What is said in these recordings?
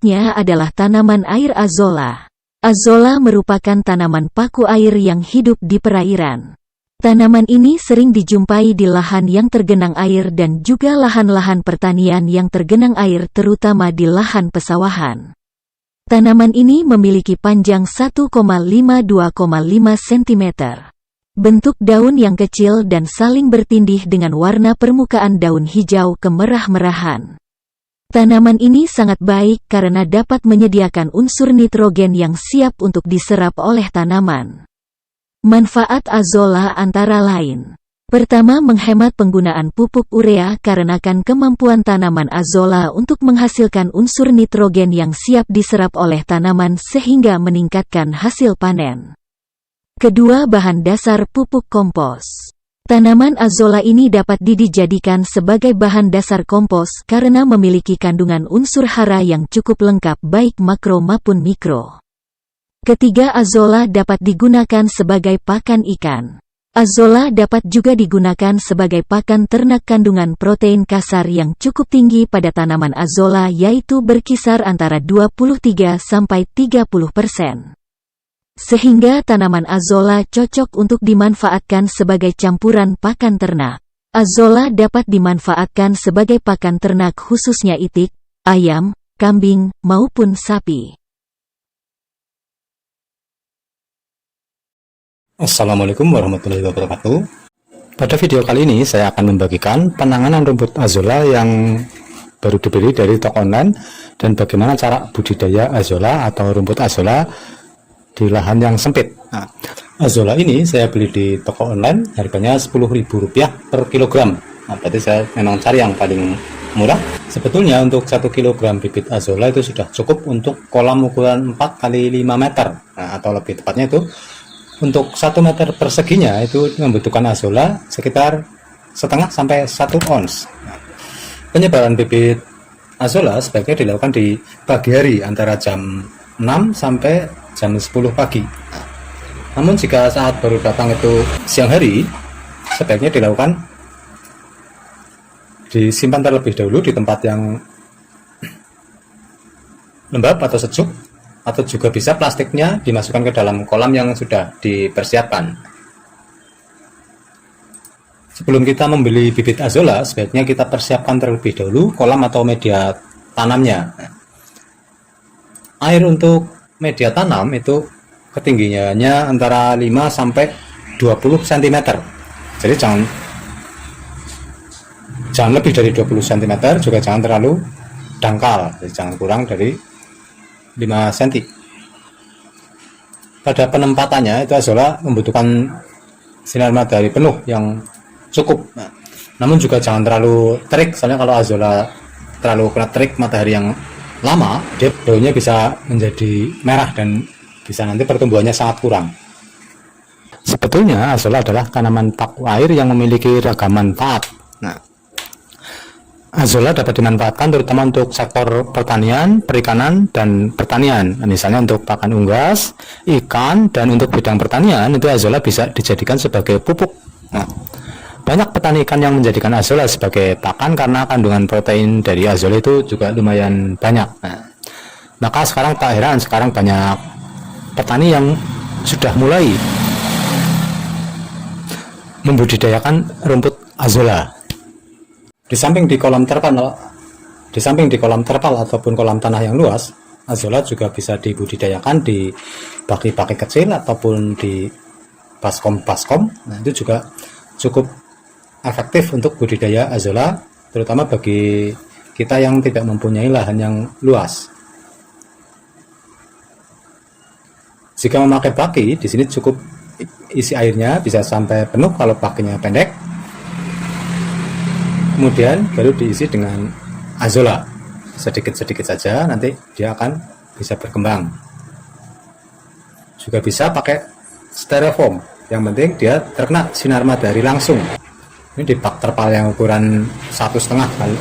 Berikutnya adalah tanaman air azolla. Azolla merupakan tanaman paku air yang hidup di perairan. Tanaman ini sering dijumpai di lahan yang tergenang air dan juga lahan-lahan pertanian yang tergenang air, terutama di lahan pesawahan. Tanaman ini memiliki panjang 1,5–2,5 cm. Bentuk daun yang kecil dan saling bertindih dengan warna permukaan daun hijau kemerah-merahan. Tanaman ini sangat baik karena dapat menyediakan unsur nitrogen yang siap untuk diserap oleh tanaman. Manfaat azolla antara lain. Pertama, menghemat penggunaan pupuk urea karena kemampuan tanaman azolla untuk menghasilkan unsur nitrogen yang siap diserap oleh tanaman sehingga meningkatkan hasil panen. Kedua, bahan dasar pupuk kompos. Tanaman azolla ini dapat dijadikan sebagai bahan dasar kompos karena memiliki kandungan unsur hara yang cukup lengkap baik makro maupun mikro. Ketiga, azolla dapat digunakan sebagai pakan ikan. Azolla dapat juga digunakan sebagai pakan ternak. Kandungan protein kasar yang cukup tinggi pada tanaman azolla yaitu berkisar antara 23–30%. Sehingga tanaman azolla cocok untuk dimanfaatkan sebagai campuran pakan ternak. Azolla dapat dimanfaatkan sebagai pakan ternak khususnya itik, ayam, kambing, maupun sapi. Assalamualaikum warahmatullahi wabarakatuh. Pada video kali ini saya akan membagikan penanganan rumput azolla yang baru dibeli dari toko online dan bagaimana cara budidaya azolla atau rumput azolla di lahan yang sempit. Nah, azolla ini saya beli di toko online, harganya Rp10.000 per kilogram. Nah, berarti saya memang cari yang paling murah. Sebetulnya untuk 1 kilogram bibit azolla itu sudah cukup untuk kolam ukuran 4x5 meter. Nah, atau lebih tepatnya itu untuk 1 meter perseginya itu membutuhkan azolla sekitar setengah sampai 1 ons. Nah, penyebaran bibit azolla sebaiknya dilakukan di pagi hari antara jam 6 sampai jam 10 pagi. Namun jika saat baru datang itu siang hari, sebaiknya dilakukan disimpan terlebih dahulu di tempat yang lembab atau sejuk, atau juga bisa plastiknya dimasukkan ke dalam kolam yang sudah dipersiapkan. Sebelum kita membeli bibit azolla, sebaiknya kita persiapkan terlebih dahulu kolam atau media tanamnya. Air untuk media tanam itu ketinggiannya antara 5 sampai 20 cm. Jadi jangan lebih dari 20 cm, juga jangan terlalu dangkal, jadi jangan kurang dari 5 cm. Pada penempatannya itu azolla membutuhkan sinar matahari penuh yang cukup. Namun juga jangan terlalu terik, soalnya kalau azolla terlalu kena terik matahari yang lama, daunnya bisa menjadi merah dan bisa nanti pertumbuhannya sangat kurang. Sebetulnya azolla adalah tanaman paku air yang memiliki ragam manfaat. Nah, azolla dapat dimanfaatkan terutama untuk sektor pertanian, perikanan, dan pertanian. Misalnya untuk pakan unggas, ikan, dan untuk bidang pertanian itu azolla bisa dijadikan sebagai pupuk. Nah, banyak petani ikan yang menjadikan azolla sebagai pakan karena kandungan protein dari azolla itu juga lumayan banyak. Nah, maka sekarang tak heran sekarang banyak petani yang sudah mulai membudidayakan rumput azolla. Di samping di kolam terpal ataupun kolam tanah yang luas, azolla juga bisa dibudidayakan di baki-baki kecil ataupun di baskom. Nah, itu juga cukup efektif untuk budidaya azolla, terutama bagi kita yang tidak mempunyai lahan yang luas. Jika memakai baki, di sini cukup isi airnya bisa sampai penuh kalau bakinya pendek. Kemudian baru diisi dengan azolla sedikit-sedikit saja, nanti dia akan bisa berkembang. Juga bisa pakai styrofoam, yang penting dia terkena sinar matahari langsung. Ini di bak terpal yang ukuran setengah kali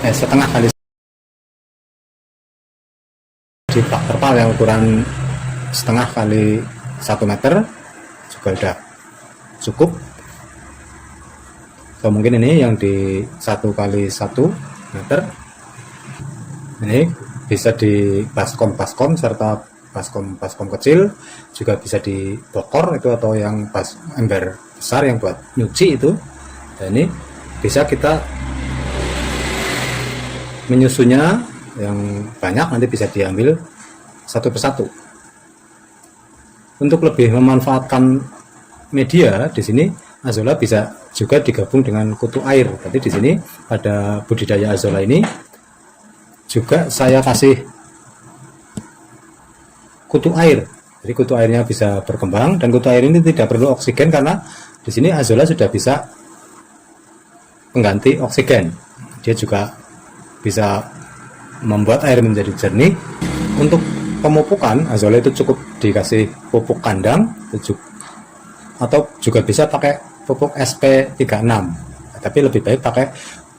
di bak terpal yang ukuran setengah kali 1 meter juga udah cukup. So, mungkin ini yang di 1 kali 1 meter ini bisa di baskom serta baskom kecil, juga bisa di bokor itu atau yang ember besar yang buat nyuci itu. Dan ini bisa kita menyusunya yang banyak, nanti bisa diambil satu persatu. Untuk lebih memanfaatkan media di sini, azolla bisa juga digabung dengan kutu air. Jadi di sini pada budidaya azolla ini juga saya kasih kutu air. Jadi kutu airnya bisa berkembang, dan kutu air ini tidak perlu oksigen karena di sini azolla sudah bisa pengganti oksigen. Dia juga bisa membuat air menjadi jernih. Untuk pemupukan, azolla itu cukup dikasih pupuk kandang atau juga bisa pakai pupuk SP36. Tapi lebih baik pakai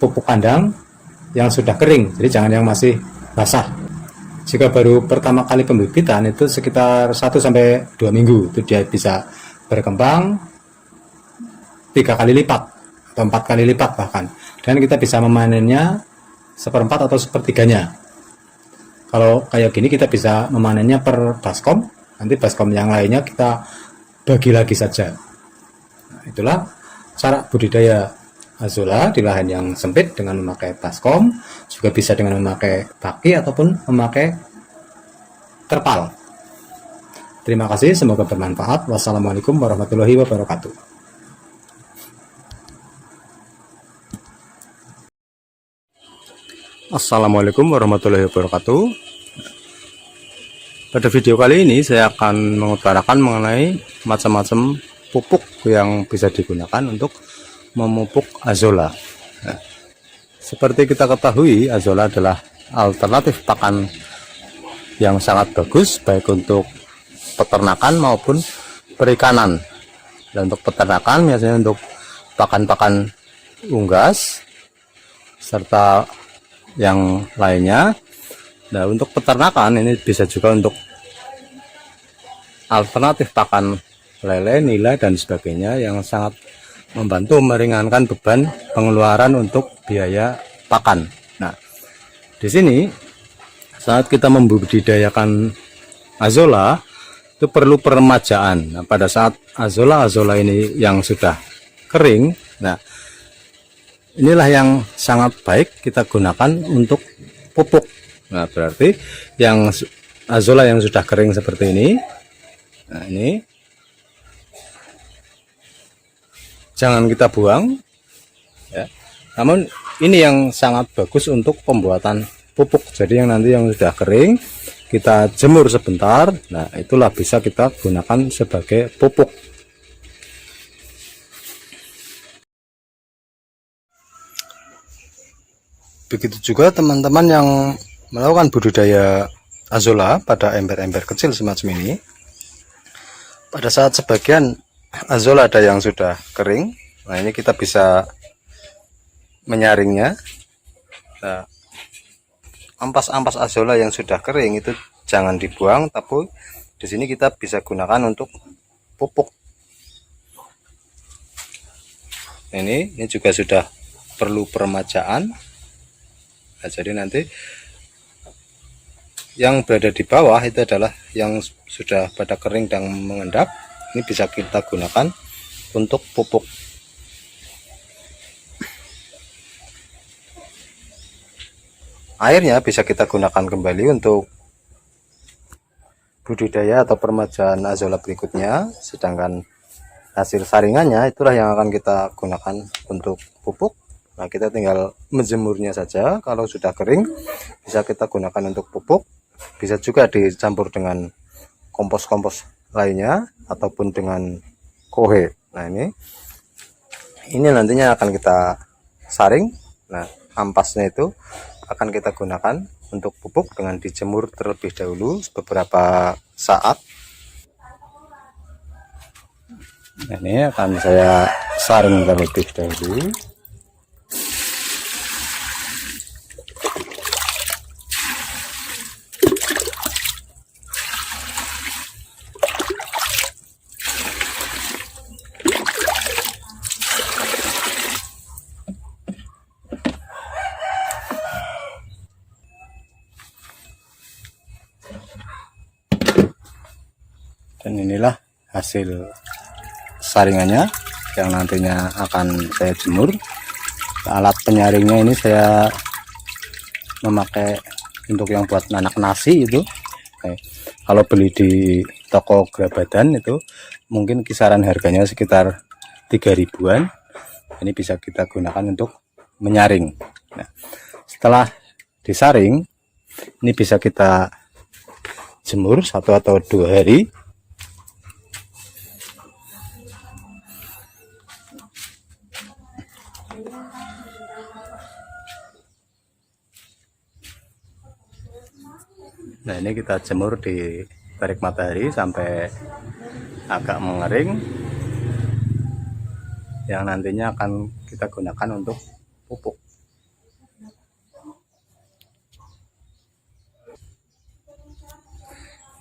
pupuk kandang yang sudah kering, jadi jangan yang masih basah. Jika baru pertama kali pembibitan itu sekitar 1-2 minggu itu dia bisa berkembang 3 kali lipat atau 4 kali lipat bahkan, dan kita bisa memanennya 1/4 atau 1/3-nya. Kalau kayak gini kita bisa memanennya per baskom, nanti baskom yang lainnya kita bagi lagi saja. Nah, itulah cara budidaya azolla di lahan yang sempit dengan memakai baskom, juga bisa dengan memakai baki ataupun memakai terpal. Terima kasih, semoga bermanfaat. Wassalamualaikum warahmatullahi wabarakatuh. Assalamualaikum warahmatullahi wabarakatuh. Pada video kali ini saya akan mengutarakan mengenai macam-macam pupuk yang bisa digunakan untuk memupuk azolla. Nah, seperti kita ketahui, azolla adalah alternatif pakan yang sangat bagus baik untuk peternakan maupun perikanan. Dan untuk peternakan biasanya untuk pakan-pakan unggas serta yang lainnya. Nah, untuk peternakan ini bisa juga untuk alternatif pakan lele, nila, dan sebagainya yang sangat membantu meringankan beban pengeluaran untuk biaya pakan. Nah, di sini saat kita membudidayakan azolla itu perlu peremajaan. Nah, pada saat azolla ini yang sudah kering, nah inilah yang sangat baik kita gunakan untuk pupuk. Nah, berarti yang azolla yang sudah kering seperti ini, nah ini jangan kita buang ya. Namun ini yang sangat bagus untuk pembuatan pupuk. Jadi yang nanti yang sudah kering kita jemur sebentar, nah itulah bisa kita gunakan sebagai pupuk. Begitu juga teman-teman yang melakukan budidaya azolla pada ember-ember kecil semacam ini. Pada saat sebagian azolla ada yang sudah kering, nah ini kita bisa menyaringnya. Nah, ampas-ampas azolla yang sudah kering itu jangan dibuang, tapi di sini kita bisa gunakan untuk pupuk. Ini juga sudah perlu peremajaan. Nah, jadi nanti yang berada di bawah itu adalah yang sudah pada kering dan mengendap. Ini bisa kita gunakan untuk pupuk. Airnya bisa kita gunakan kembali untuk budidaya atau peremajaan azolla berikutnya, sedangkan hasil saringannya itulah yang akan kita gunakan untuk pupuk. Nah, kita tinggal menjemurnya saja. Kalau sudah kering bisa kita gunakan untuk pupuk, bisa juga dicampur dengan kompos-kompos lainnya ataupun dengan kohe. Nah, ini nantinya akan kita saring. Nah, ampasnya itu akan kita gunakan untuk pupuk dengan dijemur terlebih dahulu beberapa saat. Nah, ini akan saya saring terlebih dahulu. Dan inilah hasil saringannya yang nantinya akan saya jemur. Alat penyaringnya ini saya memakai untuk yang buat nanak nasi itu. Kalau beli di toko Grabadan itu mungkin kisaran harganya sekitar 3.000-an. Ini bisa kita gunakan untuk menyaring. Nah, setelah disaring, ini bisa kita jemur 1 atau 2 hari. Nah, ini kita jemur di terik matahari sampai agak mengering, yang nantinya akan kita gunakan untuk pupuk.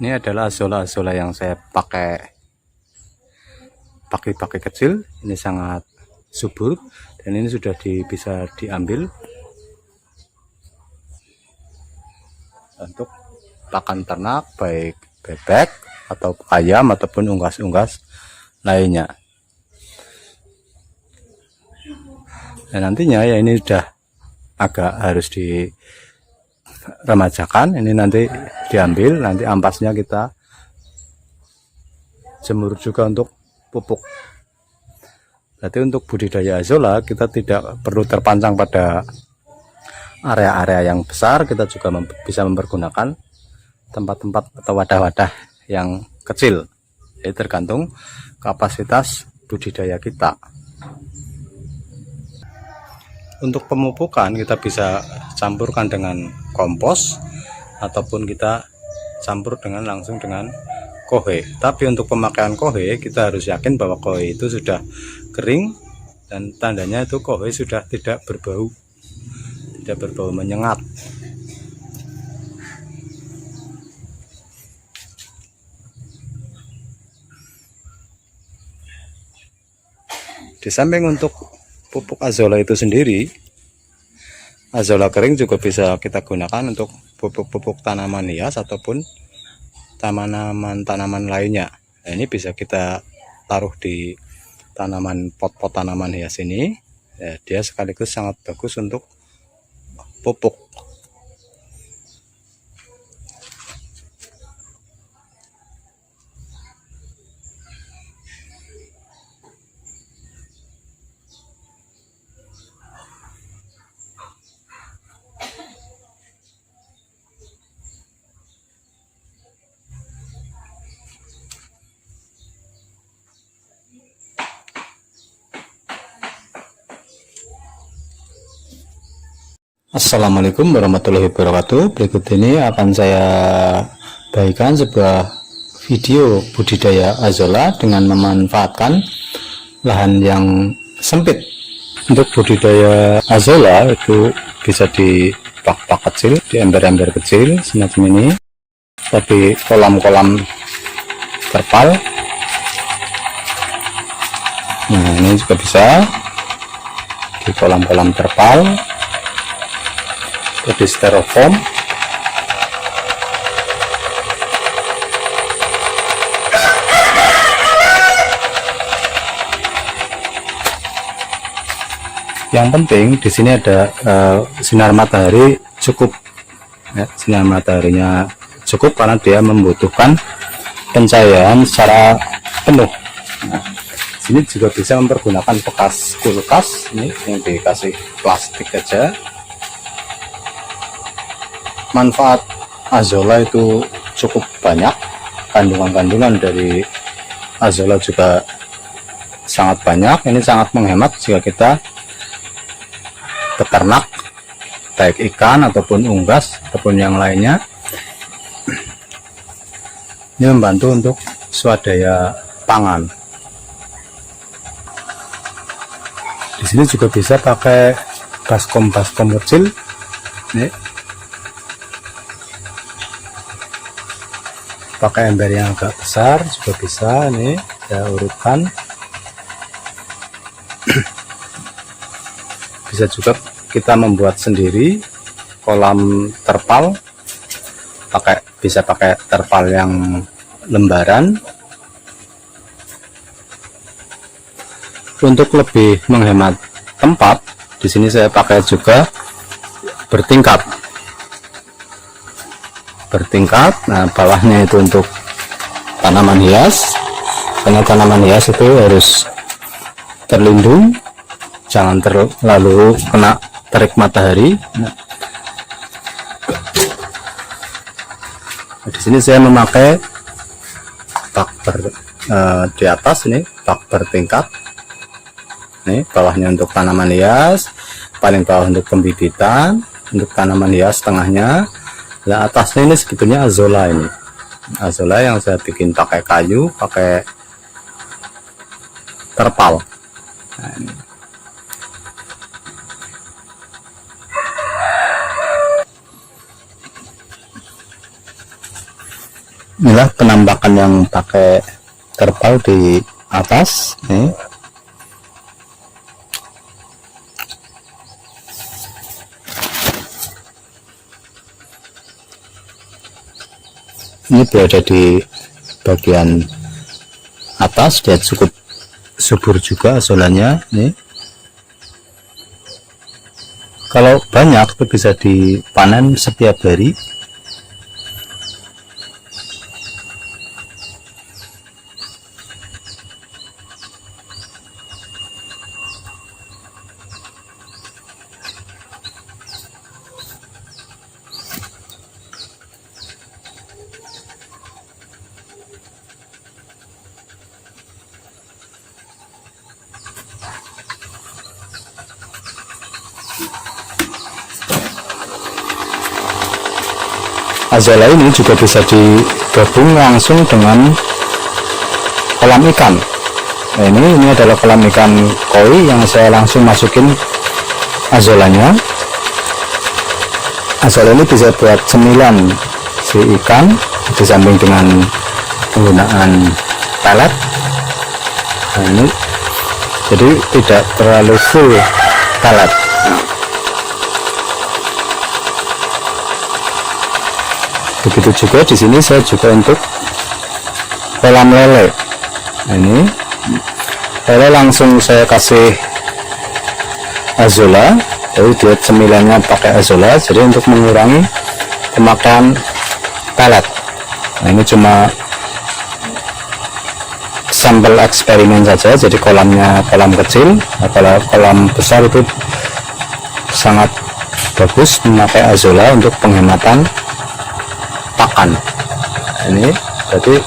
Ini adalah azolla yang saya pakai kecil. Ini sangat subur dan ini sudah bisa diambil untuk pakan ternak, baik bebek atau ayam ataupun unggas-unggas lainnya. Dan nantinya ya ini sudah agak harus diremajakan. Ini nanti diambil, nanti ampasnya kita jemur juga untuk pupuk. Berarti untuk budidaya azolla kita tidak perlu terpancang pada area-area yang besar, kita juga bisa mempergunakan tempat-tempat atau wadah-wadah yang kecil. Jadi tergantung kapasitas budidaya kita. Untuk pemupukan kita bisa campurkan dengan kompos ataupun kita campur langsung dengan kohe. Tapi untuk pemakaian kohe kita harus yakin bahwa kohe itu sudah kering dan tandanya itu kohe sudah tidak berbau menyengat. Di samping untuk pupuk azolla itu sendiri, azolla kering juga bisa kita gunakan untuk pupuk tanaman hias ataupun tanaman lainnya. Nah, ini bisa kita taruh di pot tanaman hias ini. Ya, dia sekaligus sangat bagus untuk pupuk. Assalamualaikum warahmatullahi wabarakatuh. Berikut ini akan saya bagikan sebuah video budidaya azolla dengan memanfaatkan lahan yang sempit. Untuk budidaya azolla itu bisa di bak-bak kecil, di ember-ember kecil semacam ini, tapi kolam-kolam terpal. Nah, ini juga bisa di kolam-kolam terpal, di styrofoam. Yang penting di sini ada sinar matahari cukup, ya, sinar mataharinya cukup karena dia membutuhkan pencahayaan secara penuh. Nah, sini juga bisa mempergunakan bekas kulkas ini yang dikasih plastik aja. Manfaat azolla itu cukup banyak, kandungan-kandungan dari azolla juga sangat banyak. Ini sangat menghemat jika kita beternak, baik ikan ataupun unggas ataupun yang lainnya. Ini membantu untuk swadaya pangan. Di sini juga bisa pakai baskom kecil. Nih, pakai ember yang agak besar juga bisa. Nih saya urutkan. Bisa juga kita membuat sendiri kolam terpal, bisa pakai terpal yang lembaran untuk lebih menghemat tempat, di sini saya pakai juga bertingkat. Nah, bawahnya itu untuk tanaman hias, karena tanaman hias itu harus terlindung, jangan terlalu kena terik matahari. Nah, di sini saya memakai bak di atas ini bak bertingkat. Nih, bawahnya untuk tanaman hias, paling bawah untuk pembibitan, untuk tanaman hias tengahnya. Nah, atasnya ini sebetulnya azolla ini. Azolla yang saya bikin pakai kayu, pakai terpal. Nah, ini. Inilah penampakan yang pakai terpal di atas nih. Ini berada di bagian atas, dia cukup subur juga azolanya nih. Kalau banyak itu bisa dipanen setiap hari. Azolla ini juga bisa digabung langsung dengan kolam ikan. Nah, ini adalah kolam ikan koi yang saya langsung masukin azollanya. Azolla ini bisa buat cemilan si ikan, di samping dengan penggunaan pelet. Nah, ini jadi tidak terlalu full pelet. Begitu juga di sini saya juga untuk kolam lele. Nah, ini lele langsung saya kasih azolla, jadi dia cemilannya pakai azolla, jadi untuk mengurangi pemakaian pelet. Nah, ini cuma sampel eksperimen saja, jadi kolamnya kolam kecil. Nah, kalau kolam besar itu sangat bagus memakai azolla untuk penghematan pakan. Ini jadi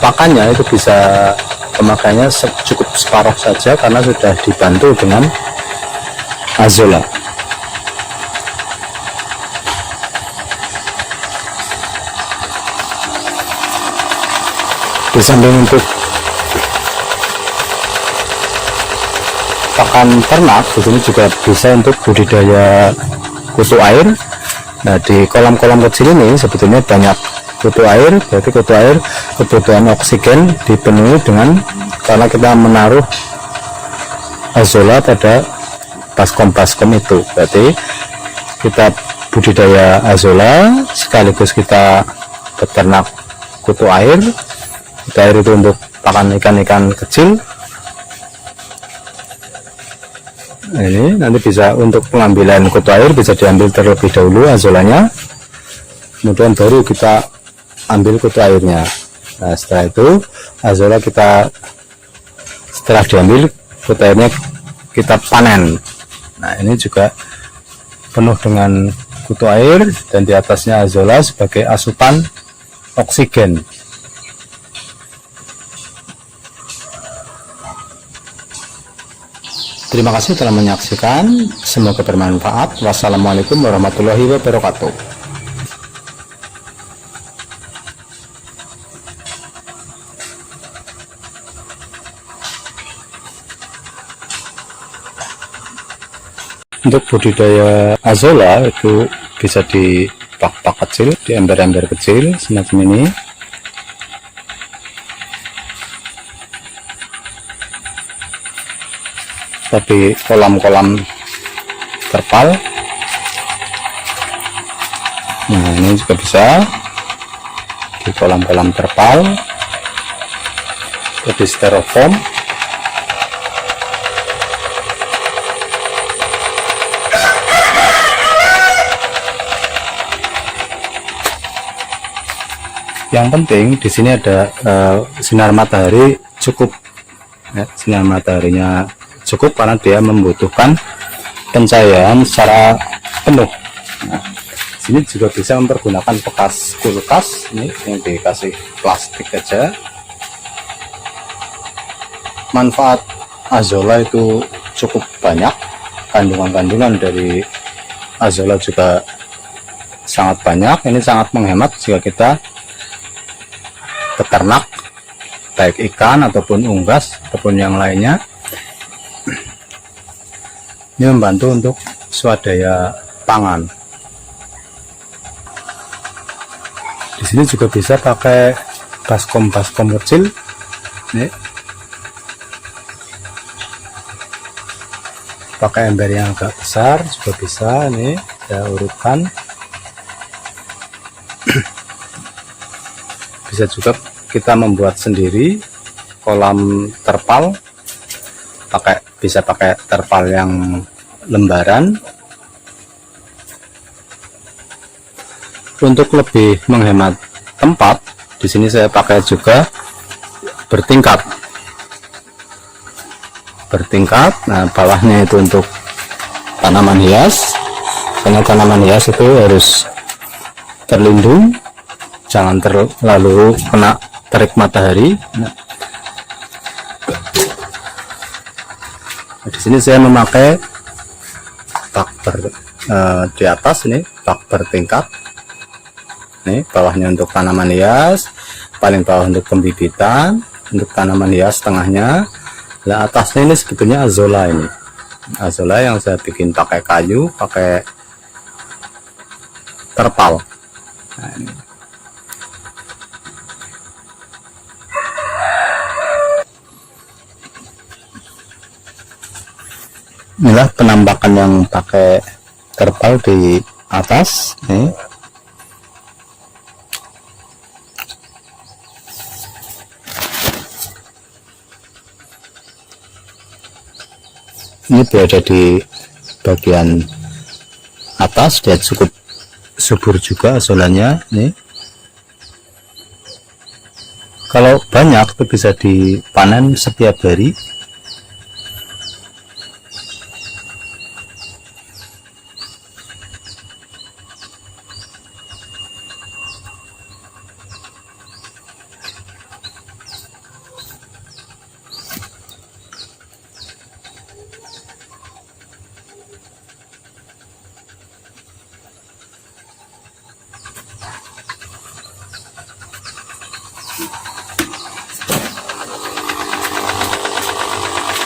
pakannya itu bisa pemakaiannya cukup separuh saja karena sudah dibantu dengan azolla. Di samping untuk pakan ternak, di sini juga bisa untuk budidaya kutu air. Nah, di kolam-kolam kecil ini sebetulnya banyak kutu air, berarti kutu air kebutuhan oksigen dipenuhi dengan karena kita menaruh azolla pada baskom-baskom itu. Berarti kita budidaya azolla sekaligus kita beternak kutu air. Kutu air itu untuk pakan ikan-ikan kecil. Ini nanti bisa untuk pengambilan kutu air bisa diambil terlebih dahulu azollanya, kemudian baru kita ambil kutu airnya. Nah, setelah itu azolla kita setelah diambil kutu airnya kita panen. Nah, ini juga penuh dengan kutu air dan di atasnya azolla sebagai asupan oksigen. Terima kasih telah menyaksikan, semoga bermanfaat. Wassalamualaikum warahmatullahi wabarakatuh. Untuk budidaya azolla itu bisa di bak-bak kecil, di ember-ember kecil semacam ini. Tapi kolam-kolam terpal, nah ini juga bisa di kolam-kolam terpal, di styrofoam. Yang penting di sini ada sinar matahari cukup, ya, sinar mataharinya cukup karena dia membutuhkan pencahayaan secara penuh. Nah, sini juga bisa mempergunakan bekas kulkas ini yang dikasih plastik aja. Manfaat azolla itu cukup banyak, kandungan-kandungan dari azolla juga sangat banyak. Ini sangat menghemat jika kita peternak baik ikan ataupun unggas ataupun yang lainnya. Ini membantu untuk swadaya pangan. Di sini juga bisa pakai baskom kecil. Nih. Pakai ember yang agak besar juga bisa. Nih, saya urutkan. Bisa juga kita membuat sendiri kolam terpal, bisa pakai terpal yang lembaran. Untuk lebih menghemat tempat, di sini saya pakai juga bertingkat. Nah, bawahnya itu untuk tanaman hias, karena tanaman hias itu harus terlindung, jangan terlalu kena terik matahari. Nah, di sini saya memakai bak di atas ini bak bertingkat. Nih, bawahnya untuk tanaman hias, paling bawah untuk pembibitan, untuk tanaman hias tengahnya. Nah, atasnya ini sebetulnya azolla ini. Azolla yang saya bikin pakai kayu, pakai terpal. Nah, ini. Inilah penampakan yang pakai terpal di atas nih. Ini berada di bagian atas, dia cukup subur juga azollanya nih. Kalau banyak itu bisa dipanen setiap hari.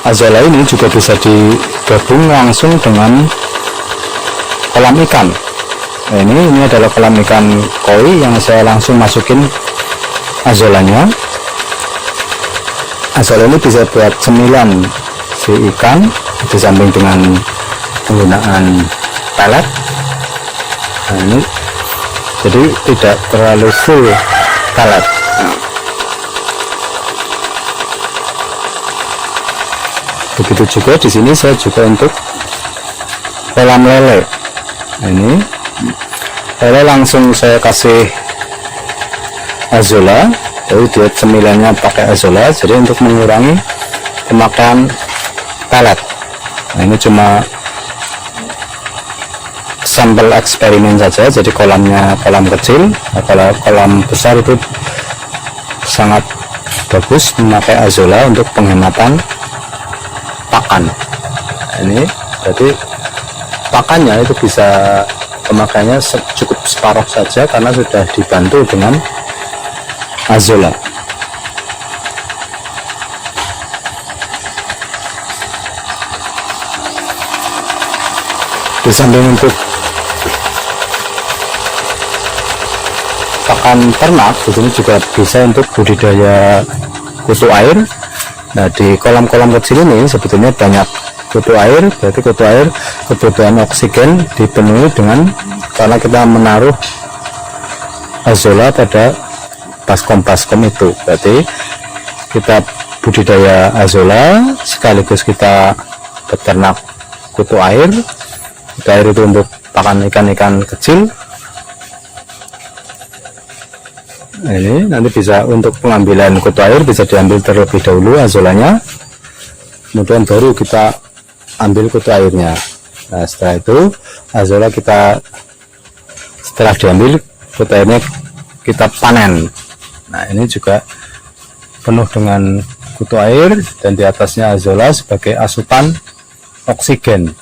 Azolla ini juga bisa digabung langsung dengan kolam ikan. Nah, ini adalah kolam ikan koi yang saya langsung masukin azollanya. Azolla ini bisa buat cemilan si ikan, di samping dengan penggunaan pelet. Nah, ini jadi tidak terlalu full pelet. Begitu juga di sini saya juga untuk kolam lele. Nah, ini lele langsung saya kasih azolla, jadi dia cemilannya pakai azolla, jadi untuk mengurangi pemakaian pelet. Nah, ini cuma sampel eksperimen saja, jadi kolamnya kolam kecil. Nah, kalau kolam besar itu sangat bagus memakai azolla untuk penghematan pakan. Ini jadi pakannya itu bisa pemakaiannya cukup separuh saja karena sudah dibantu dengan azolla. Di samping untuk pakan ternak, di sini juga bisa untuk budidaya kutu air. Nah, di kolam-kolam kecil ini sebetulnya banyak kutu air, berarti kutu air kebutuhan oksigen dipenuhi dengan karena kita menaruh azolla pada baskom itu. Berarti kita budidaya azolla sekaligus kita beternak kutu air. Kutu air itu untuk pakan ikan-ikan kecil. Nah, ini nanti bisa untuk pengambilan kutu air bisa diambil terlebih dahulu azolanya, kemudian baru kita ambil kutu airnya. Nah, setelah itu azola setelah diambil kutu airnya kita panen. Nah, ini juga penuh dengan kutu air dan di atasnya azola sebagai asupan oksigen.